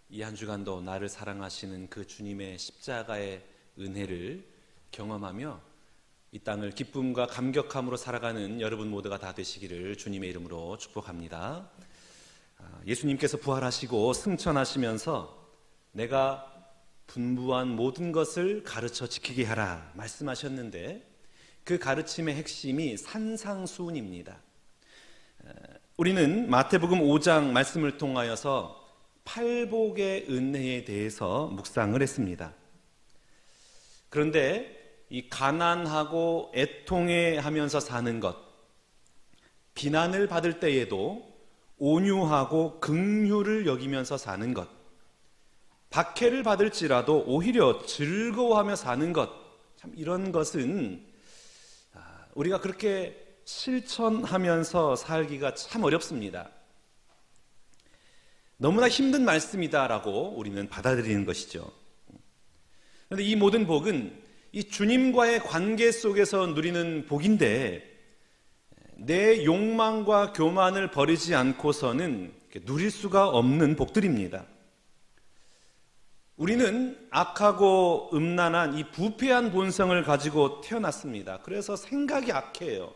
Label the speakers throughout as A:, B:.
A: 이 한 주간도 나를 사랑하시는 그 주님의 십자가의 은혜를 경험하며 이 땅을 기쁨과 감격함으로 살아가는 여러분 모두가 다 되시기를 주님의 이름으로 축복합니다. 예수님께서 부활하시고 승천하시면서 내가 분부한 모든 것을 가르쳐 지키게 하라 말씀하셨는데, 그 가르침의 핵심이 산상수훈입니다. 우리는 마태복음 5장 말씀을 통하여서 팔복의 은혜에 대해서 묵상을 했습니다. 그런데 이 가난하고 애통해하면서 사는 것, 비난을 받을 때에도 온유하고 긍휼을 여기면서 사는 것, 박해를 받을지라도 오히려 즐거워하며 사는 것, 참 이런 것은 우리가 그렇게 실천하면서 살기가 참 어렵습니다. 너무나 힘든 말씀이다라고 우리는 받아들이는 것이죠. 그런데 이 모든 복은 이 주님과의 관계 속에서 누리는 복인데, 내 욕망과 교만을 버리지 않고서는 누릴 수가 없는 복들입니다. 우리는 악하고 음란한 이 부패한 본성을 가지고 태어났습니다. 그래서 생각이 악해요.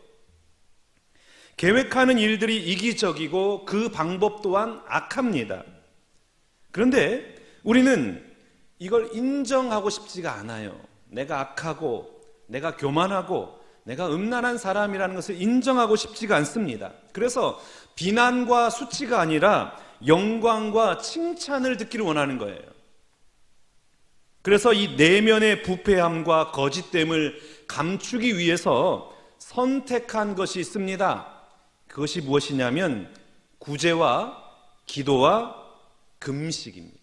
A: 계획하는 일들이 이기적이고 그 방법 또한 악합니다. 그런데 우리는 이걸 인정하고 싶지가 않아요. 내가 악하고 내가 교만하고 내가 음란한 사람이라는 것을 인정하고 싶지가 않습니다. 그래서 비난과 수치가 아니라 영광과 칭찬을 듣기를 원하는 거예요. 그래서 이 내면의 부패함과 거짓됨을 감추기 위해서 선택한 것이 있습니다. 그것이 무엇이냐면 구제와 기도와 금식입니다.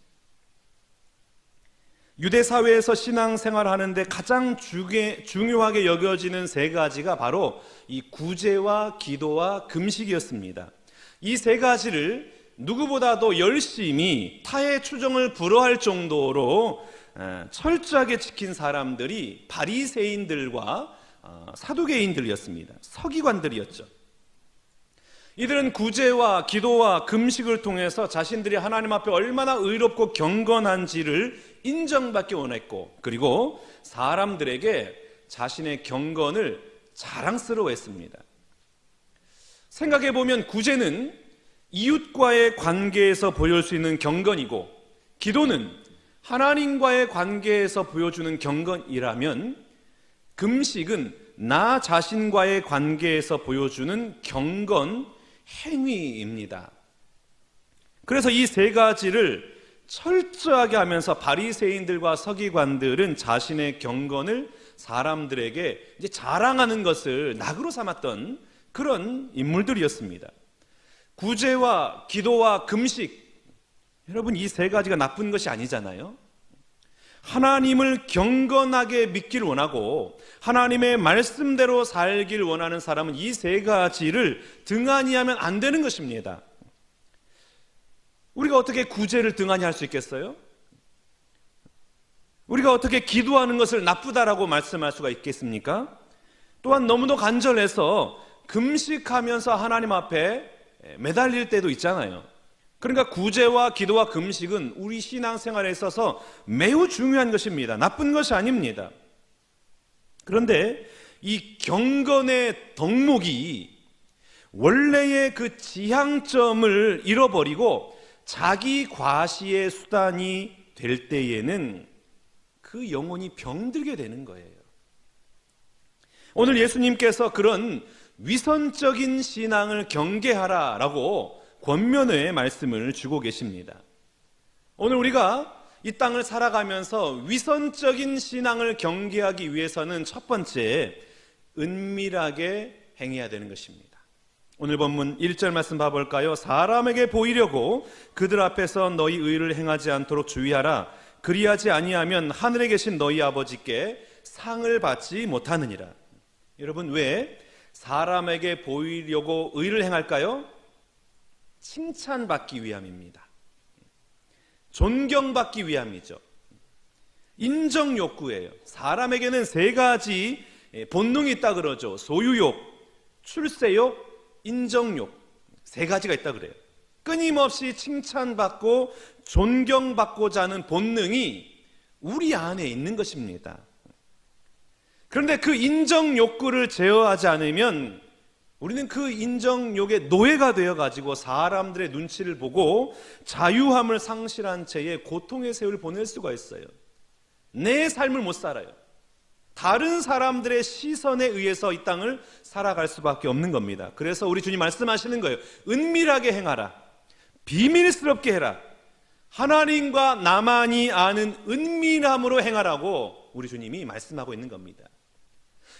A: 유대 사회에서 신앙생활하는데 가장 중요하게 여겨지는 세 가지가 바로 이 구제와 기도와 금식이었습니다. 이 세 가지를 누구보다도 열심히 타의 추종을 불허할 정도로 철저하게 지킨 사람들이 바리새인들과 사두개인들이었습니다. 서기관들이었죠. 이들은 구제와 기도와 금식을 통해서 자신들이 하나님 앞에 얼마나 의롭고 경건한지를 인정받기 원했고, 그리고 사람들에게 자신의 경건을 자랑스러워했습니다. 생각해보면 구제는 이웃과의 관계에서 보여줄 수 있는 경건이고, 기도는 하나님과의 관계에서 보여주는 경건이라면, 금식은 나 자신과의 관계에서 보여주는 경건 행위입니다. 그래서 이 세 가지를 철저하게 하면서 바리새인들과 서기관들은 자신의 경건을 사람들에게 이제 자랑하는 것을 낙으로 삼았던 그런 인물들이었습니다. 구제와 기도와 금식, 여러분 이 세 가지가 나쁜 것이 아니잖아요. 하나님을 경건하게 믿기를 원하고 하나님의 말씀대로 살길 원하는 사람은 이 세 가지를 등한히 하면 안 되는 것입니다. 우리가 어떻게 구제를 등한히 할 수 있겠어요? 우리가 어떻게 기도하는 것을 나쁘다라고 말씀할 수가 있겠습니까? 또한 너무도 간절해서 금식하면서 하나님 앞에 매달릴 때도 있잖아요. 그러니까 구제와 기도와 금식은 우리 신앙생활에 있어서 매우 중요한 것입니다. 나쁜 것이 아닙니다. 그런데 이 경건의 덕목이 원래의 그 지향점을 잃어버리고 자기 과시의 수단이 될 때에는 그 영혼이 병들게 되는 거예요. 오늘 예수님께서 그런 위선적인 신앙을 경계하라라고 권면의 말씀을 주고 계십니다. 오늘 우리가 이 땅을 살아가면서 위선적인 신앙을 경계하기 위해서는 첫 번째, 은밀하게 행해야 되는 것입니다. 오늘 본문 1절 말씀 봐볼까요? 사람에게 보이려고 그들 앞에서 너희 의를 행하지 않도록 주의하라. 그리하지 아니하면 하늘에 계신 너희 아버지께 상을 받지 못하느니라. 여러분, 왜 사람에게 보이려고 의를 행할까요? 칭찬받기 위함입니다. 존경받기 위함이죠. 인정 욕구예요. 사람에게는 세 가지 본능이 있다 그러죠. 소유욕, 출세욕, 인정욕, 세 가지가 있다 그래요. 끊임없이 칭찬받고 존경받고자 하는 본능이 우리 안에 있는 것입니다. 그런데 그 인정 욕구를 제어하지 않으면 우리는 그 인정욕의 노예가 되어가지고 사람들의 눈치를 보고 자유함을 상실한 채에 고통의 세월을 보낼 수가 있어요. 내 삶을 못 살아요. 다른 사람들의 시선에 의해서 이 땅을 살아갈 수밖에 없는 겁니다. 그래서 우리 주님 말씀하시는 거예요. 은밀하게 행하라. 비밀스럽게 해라. 하나님과 나만이 아는 은밀함으로 행하라고 우리 주님이 말씀하고 있는 겁니다.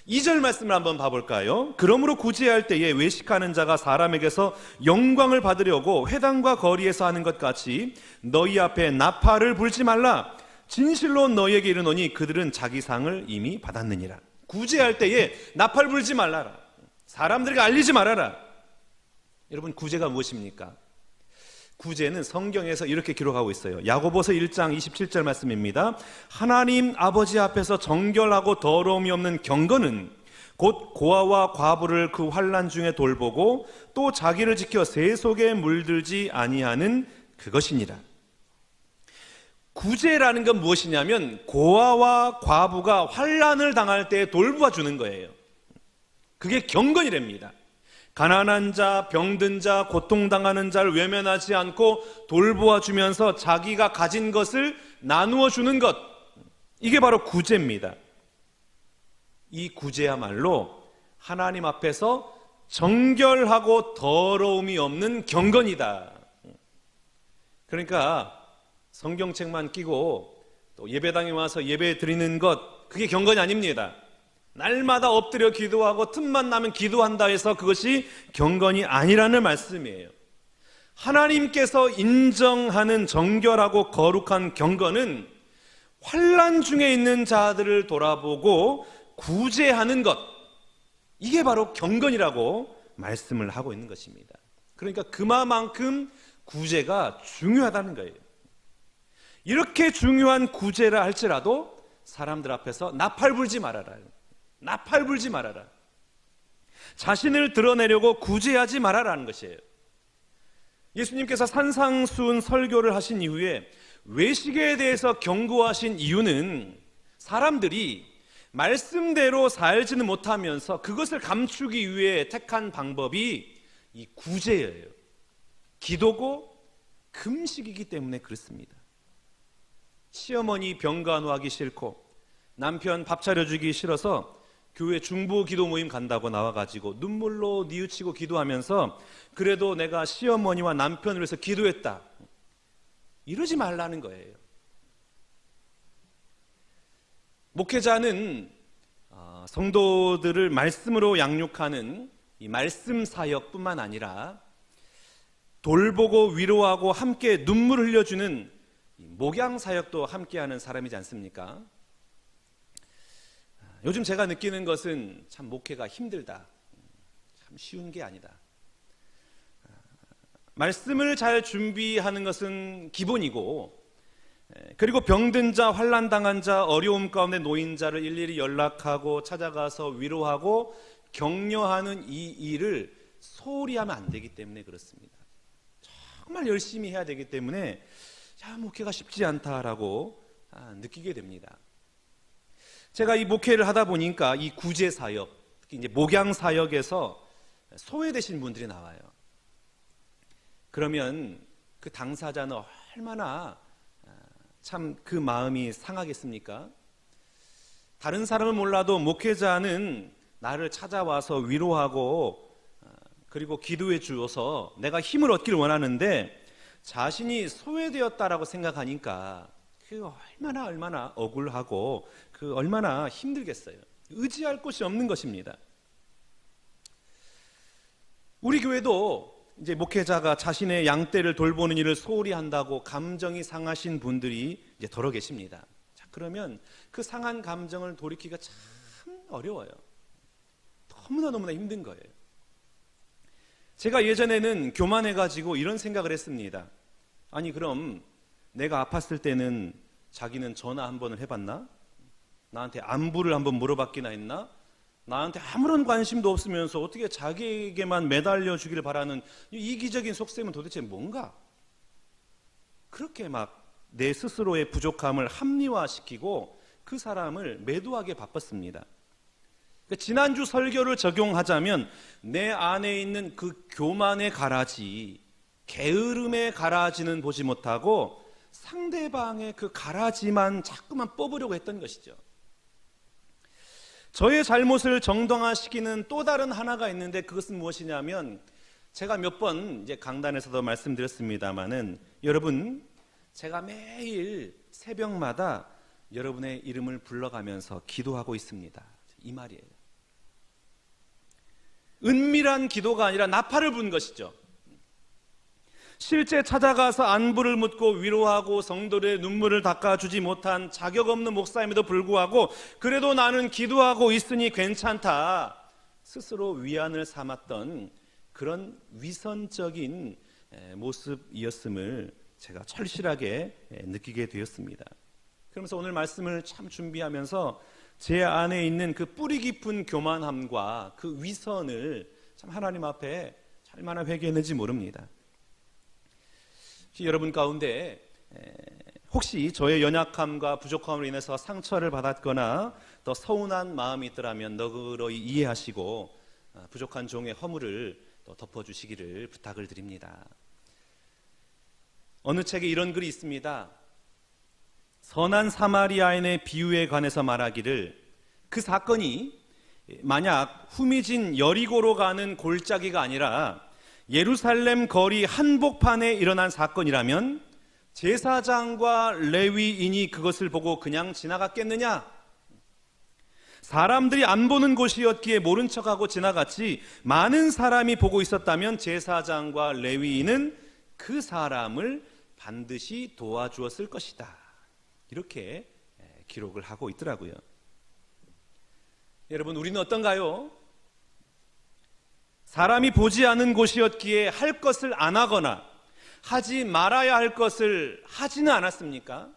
A: 2절 말씀을 한번 봐볼까요? 그러므로 구제할 때에 외식하는 자가 사람에게서 영광을 받으려고 회당과 거리에서 하는 것 같이 너희 앞에 나팔을 불지 말라. 진실로 너희에게 이르노니 그들은 자기 상을 이미 받았느니라. 구제할 때에 나팔 불지 말라라. 사람들에게 알리지 말아라. 여러분, 구제가 무엇입니까? 구제는 성경에서 이렇게 기록하고 있어요. 야고보서 1장 27절 말씀입니다. 하나님 아버지 앞에서 정결하고 더러움이 없는 경건은 곧 고아와 과부를 그 환난 중에 돌보고 또 자기를 지켜 새 속에 물들지 아니하는 그것이니라. 구제라는 건 무엇이냐면 고아와 과부가 환난을 당할 때 돌보아 주는 거예요. 그게 경건이랍니다. 가난한 자, 병든 자, 고통당하는 자를 외면하지 않고 돌보아 주면서 자기가 가진 것을 나누어 주는 것, 이게 바로 구제입니다. 이 구제야말로 하나님 앞에서 정결하고 더러움이 없는 경건이다. 그러니까 성경책만 끼고 또 예배당에 와서 예배 드리는 것, 그게 경건이 아닙니다. 날마다 엎드려 기도하고 틈만 나면 기도한다 해서 그것이 경건이 아니라는 말씀이에요. 하나님께서 인정하는 정결하고 거룩한 경건은 환난 중에 있는 자들을 돌아보고 구제하는 것, 이게 바로 경건이라고 말씀을 하고 있는 것입니다. 그러니까 그만큼 구제가 중요하다는 거예요. 이렇게 중요한 구제라 할지라도 사람들 앞에서 나팔 불지 말아라. 나팔 불지 말아라. 자신을 드러내려고 구제하지 말아라는 것이에요. 예수님께서 산상수훈 설교를 하신 이후에 외식에 대해서 경고하신 이유는 사람들이 말씀대로 살지는 못하면서 그것을 감추기 위해 택한 방법이 이 구제예요. 기도고 금식이기 때문에 그렇습니다. 시어머니 병간호하기 싫고 남편 밥 차려주기 싫어서 교회 중보 기도 모임 간다고 나와가지고 눈물로 뉘우치고 기도하면서 그래도 내가 시어머니와 남편을 위해서 기도했다, 이러지 말라는 거예요. 목회자는 성도들을 말씀으로 양육하는 이 말씀 사역뿐만 아니라 돌보고 위로하고 함께 눈물 흘려주는 목양 사역도 함께하는 사람이지 않습니까? 요즘 제가 느끼는 것은 참 목회가 힘들다, 참 쉬운 게 아니다. 말씀을 잘 준비하는 것은 기본이고, 그리고 병든 자, 환난당한 자, 어려움 가운데 놓인 자를 일일이 연락하고 찾아가서 위로하고 격려하는 이 일을 소홀히 하면 안 되기 때문에 그렇습니다. 정말 열심히 해야 되기 때문에 목회가 쉽지 않다라고 느끼게 됩니다. 제가 이 목회를 하다 보니까 이 구제 사역, 특히 이제 목양 사역에서 소외되신 분들이 나와요. 그러면 그 당사자는 얼마나 참 그 마음이 상하겠습니까? 다른 사람은 몰라도 목회자는 나를 찾아와서 위로하고 그리고 기도해 주어서 내가 힘을 얻기를 원하는데 자신이 소외되었다라고 생각하니까 그 얼마나 억울하고 그 얼마나 힘들겠어요. 의지할 곳이 없는 것입니다. 우리 교회도 이제 목회자가 자신의 양떼를 돌보는 일을 소홀히 한다고 감정이 상하신 분들이 이제 더러 계십니다. 자, 그러면 그 상한 감정을 돌이키기가 참 어려워요. 너무나 힘든 거예요. 제가 예전에는 교만해가지고 이런 생각을 했습니다. 아니, 그럼 내가 아팠을 때는 자기는 전화 한 번을 해봤나? 나한테 안부를 한번 물어봤기나 했나? 나한테 아무런 관심도 없으면서 어떻게 자기에게만 매달려 주기를 바라는 이기적인 속셈은 도대체 뭔가? 그렇게 막 내 스스로의 부족함을 합리화시키고 그 사람을 매도하게 바빴습니다. 지난주 설교를 적용하자면 내 안에 있는 그 교만의 가라지, 게으름의 가라지는 보지 못하고 상대방의 그 가라지만 자꾸만 뽑으려고 했던 것이죠. 저의 잘못을 정당화시키는 또 다른 하나가 있는데 그것은 무엇이냐면, 제가 몇 번 이제 강단에서도 말씀드렸습니다마는, 여러분, 제가 매일 새벽마다 여러분의 이름을 불러가면서 기도하고 있습니다. 이 말이에요. 은밀한 기도가 아니라 나팔을 부는 것이죠. 실제 찾아가서 안부를 묻고 위로하고 성도들의 눈물을 닦아주지 못한 자격 없는 목사임에도 불구하고 그래도 나는 기도하고 있으니 괜찮다, 스스로 위안을 삼았던 그런 위선적인 모습이었음을 제가 철실하게 느끼게 되었습니다. 그러면서 오늘 말씀을 참 준비하면서 제 안에 있는 그 뿌리 깊은 교만함과 그 위선을 참 하나님 앞에 얼마나 회개했는지 모릅니다. 여러분 가운데 혹시 저의 연약함과 부족함으로 인해서 상처를 받았거나 더 서운한 마음이 있더라면 너그러이 이해하시고 부족한 종의 허물을 또 덮어주시기를 부탁을 드립니다. 어느 책에 이런 글이 있습니다. 선한 사마리아인의 비유에 관해서 말하기를, 그 사건이 만약 후미진 여리고로 가는 골짜기가 아니라 예루살렘 거리 한복판에 일어난 사건이라면 제사장과 레위인이 그것을 보고 그냥 지나갔겠느냐? 사람들이 안 보는 곳이었기에 모른 척하고 지나갔지, 많은 사람이 보고 있었다면 제사장과 레위인은 그 사람을 반드시 도와주었을 것이다. 이렇게 기록을 하고 있더라고요. 여러분, 우리는 어떤가요? 사람이 보지 않은 곳이었기에 할 것을 안 하거나 하지 말아야 할 것을 하지는 않았습니까?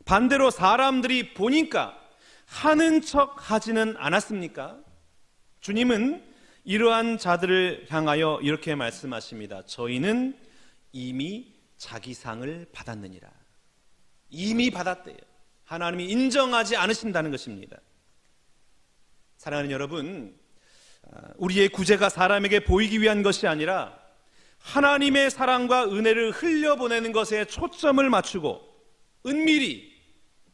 A: 반대로 사람들이 보니까 하는 척 하지는 않았습니까? 주님은 이러한 자들을 향하여 이렇게 말씀하십니다. 저희는 이미 자기 상을 받았느니라. 이미 받았대요. 하나님이 인정하지 않으신다는 것입니다. 사랑하는 여러분, 우리의 구제가 사람에게 보이기 위한 것이 아니라 하나님의 사랑과 은혜를 흘려보내는 것에 초점을 맞추고 은밀히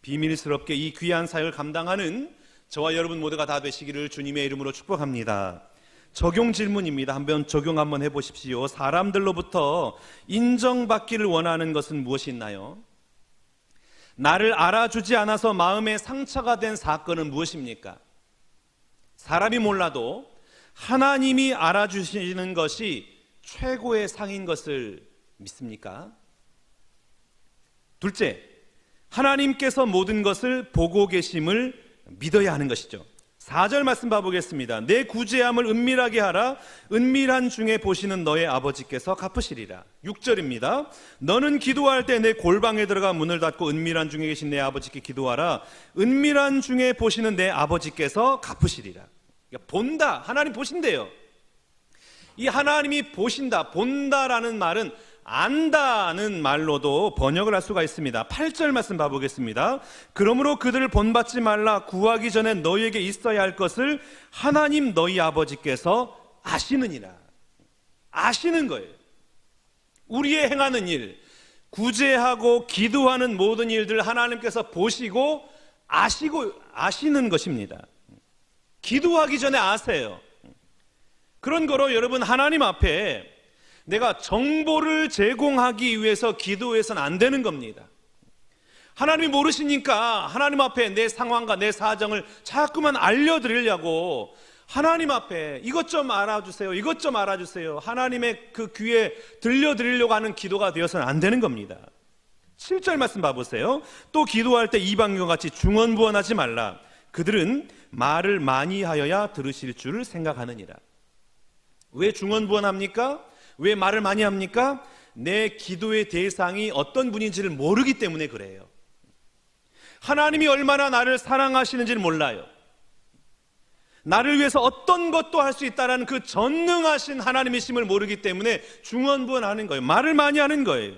A: 비밀스럽게 이 귀한 사역을 감당하는 저와 여러분 모두가 다 되시기를 주님의 이름으로 축복합니다. 적용 질문입니다. 적용 한번 해보십시오. 사람들로부터 인정받기를 원하는 것은 무엇이 있나요? 나를 알아주지 않아서 마음에 상처가 된 사건은 무엇입니까? 사람이 몰라도 하나님이 알아주시는 것이 최고의 상인 것을 믿습니까? 둘째, 하나님께서 모든 것을 보고 계심을 믿어야 하는 것이죠. 4절 말씀 봐보겠습니다. 내 구제함을 은밀하게 하라. 은밀한 중에 보시는 너의 아버지께서 갚으시리라. 6절입니다. 너는 기도할 때 내 골방에 들어가 문을 닫고 은밀한 중에 계신 내 아버지께 기도하라. 은밀한 중에 보시는 내 아버지께서 갚으시리라. 그러니까 본다. 하나님 보신대요. 이 하나님이 보신다, 본다라는 말은 안다는 말로도 번역을 할 수가 있습니다. 8절 말씀 봐보겠습니다. 그러므로 그들을 본받지 말라. 구하기 전에 너희에게 있어야 할 것을 하나님 너희 아버지께서 아시느니라. 아시는 거예요. 우리의 행하는 일, 구제하고 기도하는 모든 일들 하나님께서 보시고 아시는 것입니다. 기도하기 전에 아세요. 그런 거로 여러분, 하나님 앞에 내가 정보를 제공하기 위해서 기도해서는 안 되는 겁니다. 하나님이 모르시니까 하나님 앞에 내 상황과 내 사정을 자꾸만 알려드리려고 하나님 앞에 이것 좀 알아주세요, 이것 좀 알아주세요, 하나님의 그 귀에 들려드리려고 하는 기도가 되어서는 안 되는 겁니다. 7절 말씀 봐보세요. 또 기도할 때 이방인과 같이 중언부언하지 말라. 그들은 말을 많이 하여야 들으실 줄을 생각하느니라. 왜 중언부언합니까? 왜 말을 많이 합니까? 내 기도의 대상이 어떤 분인지를 모르기 때문에 그래요. 하나님이 얼마나 나를 사랑하시는지를 몰라요. 나를 위해서 어떤 것도 할 수 있다는 그 전능하신 하나님이심을 모르기 때문에 중언부언하는 거예요. 말을 많이 하는 거예요.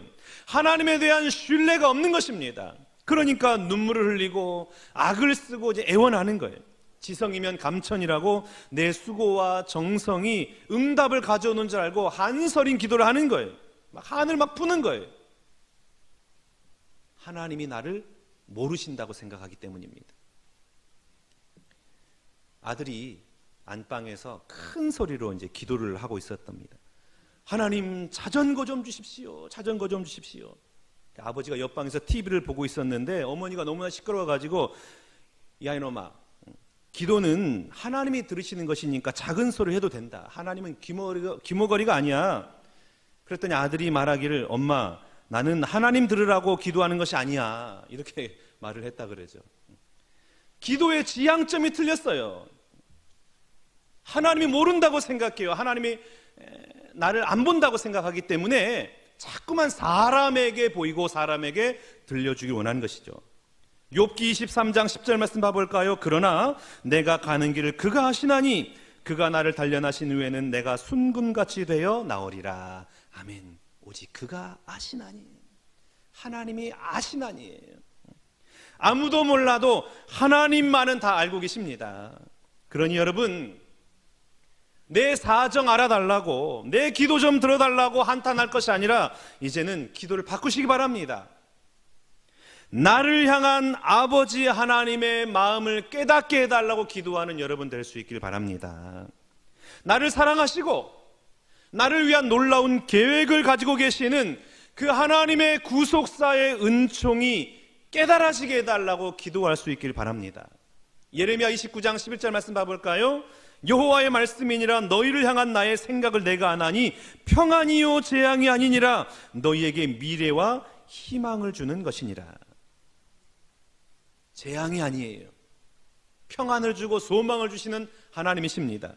A: 하나님에 대한 신뢰가 없는 것입니다. 그러니까 눈물을 흘리고 악을 쓰고 이제 애원하는 거예요. 지성이면 감천이라고 내 수고와 정성이 응답을 가져오는 줄 알고 한서린 기도를 하는 거예요. 막 한을 막 푸는 거예요. 하나님이 나를 모르신다고 생각하기 때문입니다. 아들이 안방에서 큰 소리로 이제 기도를 하고 있었답니다. 하나님, 자전거 좀 주십시오. 자전거 좀 주십시오. 아버지가 옆방에서 TV를 보고 있었는데 어머니가 너무나 시끄러워가지고, 야 이놈아, 기도는 하나님이 들으시는 것이니까 작은 소리 해도 된다. 하나님은 귀머거리가 아니야. 그랬더니 아들이 말하기를, 엄마, 나는 하나님 들으라고 기도하는 것이 아니야. 이렇게 말을 했다 그러죠. 기도의 지향점이 틀렸어요. 하나님이 모른다고 생각해요. 하나님이 나를 안 본다고 생각하기 때문에 자꾸만 사람에게 보이고 사람에게 들려주길 원하는 것이죠. 욥기 23장 10절 말씀 봐볼까요? 그러나 내가 가는 길을 그가 아시나니 그가 나를 단련하신 후에는 내가 순금같이 되어 나오리라. 아멘. 오직 그가 아시나니, 하나님이 아시나니예요. 아무도 몰라도 하나님만은 다 알고 계십니다. 그러니 여러분, 내 사정 알아달라고, 내 기도 좀 들어달라고 한탄할 것이 아니라 이제는 기도를 바꾸시기 바랍니다. 나를 향한 아버지 하나님의 마음을 깨닫게 해달라고 기도하는 여러분 될 수 있길 바랍니다. 나를 사랑하시고 나를 위한 놀라운 계획을 가지고 계시는 그 하나님의 구속사의 은총이 깨달아지게 해달라고 기도할 수 있길 바랍니다. 예레미야 29장 11절 말씀 봐볼까요? 여호와의 말씀이니라 너희를 향한 나의 생각을 내가 아나니 평안이요 재앙이 아니니라 너희에게 미래와 희망을 주는 것이니라. 재앙이 아니에요. 평안을 주고 소망을 주시는 하나님이십니다.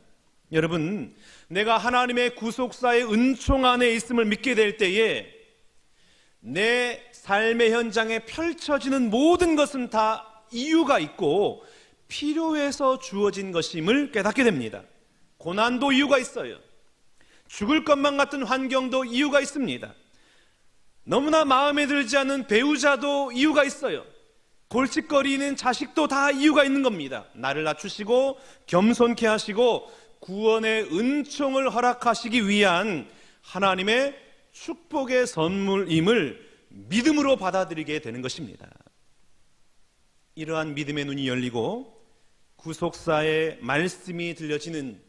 A: 여러분, 내가 하나님의 구속사의 은총 안에 있음을 믿게 될 때에 내 삶의 현장에 펼쳐지는 모든 것은 다 이유가 있고 필요해서 주어진 것임을 깨닫게 됩니다. 고난도 이유가 있어요. 죽을 것만 같은 환경도 이유가 있습니다. 너무나 마음에 들지 않는 배우자도 이유가 있어요. 골칫거리는 자식도 다 이유가 있는 겁니다. 나를 낮추시고 겸손케 하시고 구원의 은총을 허락하시기 위한 하나님의 축복의 선물임을 믿음으로 받아들이게 되는 것입니다. 이러한 믿음의 눈이 열리고 구속사의 말씀이 들려지는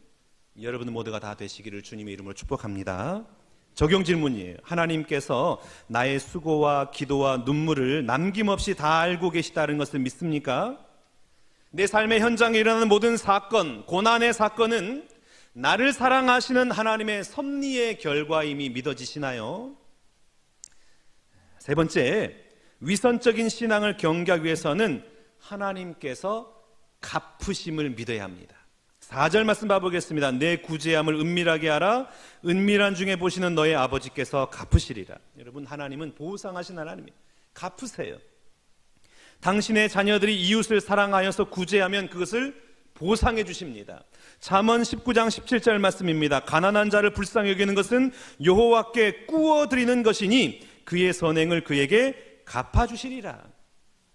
A: 여러분 모두가 다 되시기를 주님의 이름으로 축복합니다. 적용 질문이에요. 하나님께서 나의 수고와 기도와 눈물을 남김없이 다 알고 계시다는 것을 믿습니까? 내 삶의 현장에 일어나는 모든 사건, 고난의 사건은 나를 사랑하시는 하나님의 섭리의 결과임이 믿어지시나요? 세 번째, 위선적인 신앙을 경계하기 위해서는 하나님께서 갚으심을 믿어야 합니다. 4절 말씀 봐보겠습니다. 내 구제함을 은밀하게 하라. 은밀한 중에 보시는 너의 아버지께서 갚으시리라. 여러분, 하나님은 보상하신 하나님이에요. 갚으세요. 당신의 자녀들이 이웃을 사랑하여서 구제하면 그것을 보상해 주십니다. 잠언 19장 17절 말씀입니다. 가난한 자를 불쌍히 여기는 것은 여호와께 꾸어드리는 것이니 그의 선행을 그에게 갚아주시리라.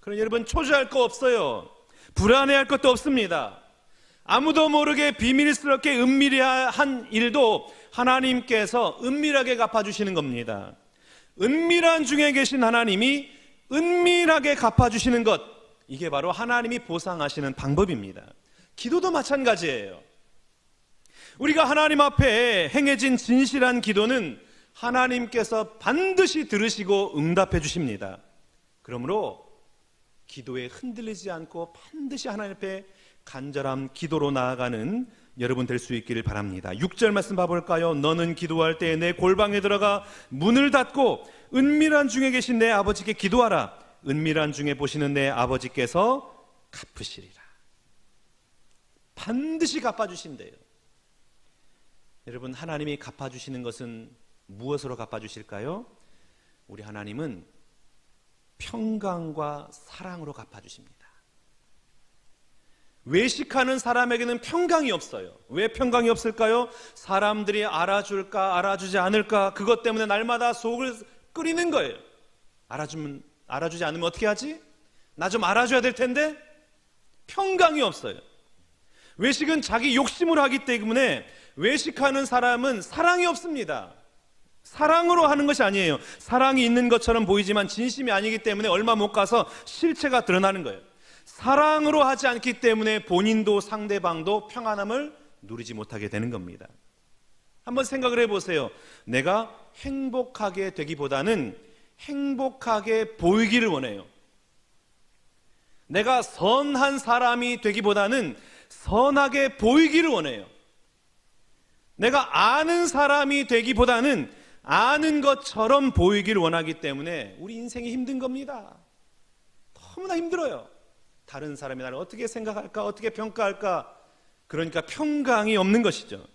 A: 그러니 여러분, 초조할 거 없어요. 불안해할 것도 없습니다. 아무도 모르게 비밀스럽게 은밀한 일도 하나님께서 은밀하게 갚아주시는 겁니다. 은밀한 중에 계신 하나님이 은밀하게 갚아주시는 것, 이게 바로 하나님이 보상하시는 방법입니다. 기도도 마찬가지예요. 우리가 하나님 앞에 행해진 진실한 기도는 하나님께서 반드시 들으시고 응답해 주십니다. 그러므로 기도에 흔들리지 않고 반드시 하나님 앞에 간절한 기도로 나아가는 여러분 될 수 있기를 바랍니다. 6절 말씀 봐볼까요? 너는 기도할 때 내 골방에 들어가 문을 닫고 은밀한 중에 계신 내 아버지께 기도하라. 은밀한 중에 보시는 내 아버지께서 갚으시리라. 반드시 갚아주신대요. 여러분, 하나님이 갚아주시는 것은 무엇으로 갚아주실까요? 우리 하나님은 평강과 사랑으로 갚아주십니다. 외식하는 사람에게는 평강이 없어요. 왜 평강이 없을까요? 사람들이 알아줄까 알아주지 않을까 그것 때문에 날마다 속을 끓이는 거예요. 알아주지 않으면 어떻게 하지? 나 좀 알아줘야 될 텐데 평강이 없어요. 외식은 자기 욕심으로 하기 때문에 외식하는 사람은 사랑이 없습니다. 사랑으로 하는 것이 아니에요. 사랑이 있는 것처럼 보이지만 진심이 아니기 때문에 얼마 못 가서 실체가 드러나는 거예요. 사랑으로 하지 않기 때문에 본인도 상대방도 평안함을 누리지 못하게 되는 겁니다. 한번 생각을 해보세요. 내가 행복하게 되기보다는 행복하게 보이기를 원해요. 내가 선한 사람이 되기보다는 선하게 보이기를 원해요. 내가 아는 사람이 되기보다는 아는 것처럼 보이기를 원하기 때문에 우리 인생이 힘든 겁니다. 너무나 힘들어요. 다른 사람이 나를 어떻게 생각할까, 어떻게 평가할까. 그러니까 평강이 없는 것이죠.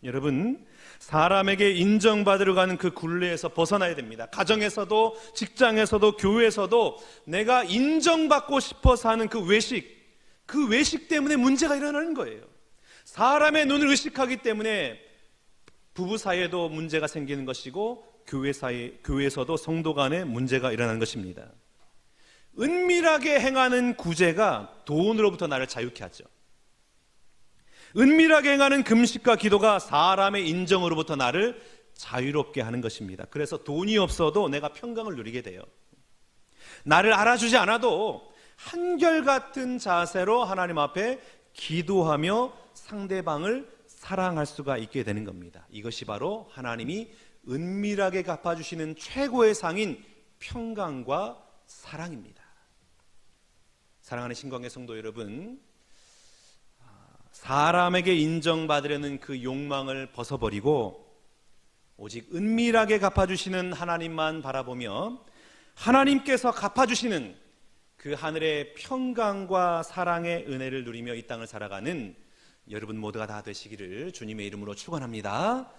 A: 여러분, 사람에게 인정받으러 가는 그 굴레에서 벗어나야 됩니다. 가정에서도 직장에서도 교회에서도 내가 인정받고 싶어서 하는 그 외식 때문에 문제가 일어나는 거예요. 사람의 눈을 의식하기 때문에 부부 사이에도 문제가 생기는 것이고 교회에서도 성도 간에 문제가 일어나는 것입니다. 은밀하게 행하는 구제가 돈으로부터 나를 자유케 하죠. 은밀하게 행하는 금식과 기도가 사람의 인정으로부터 나를 자유롭게 하는 것입니다. 그래서 돈이 없어도 내가 평강을 누리게 돼요. 나를 알아주지 않아도 한결같은 자세로 하나님 앞에 기도하며 상대방을 사랑할 수가 있게 되는 겁니다. 이것이 바로 하나님이 은밀하게 갚아주시는 최고의 상인 평강과 사랑입니다. 사랑하는 신광의 성도 여러분, 사람에게 인정받으려는 그 욕망을 벗어버리고 오직 은밀하게 갚아주시는 하나님만 바라보며 하나님께서 갚아주시는 그 하늘의 평강과 사랑의 은혜를 누리며 이 땅을 살아가는 여러분 모두가 다 되시기를 주님의 이름으로 축원합니다.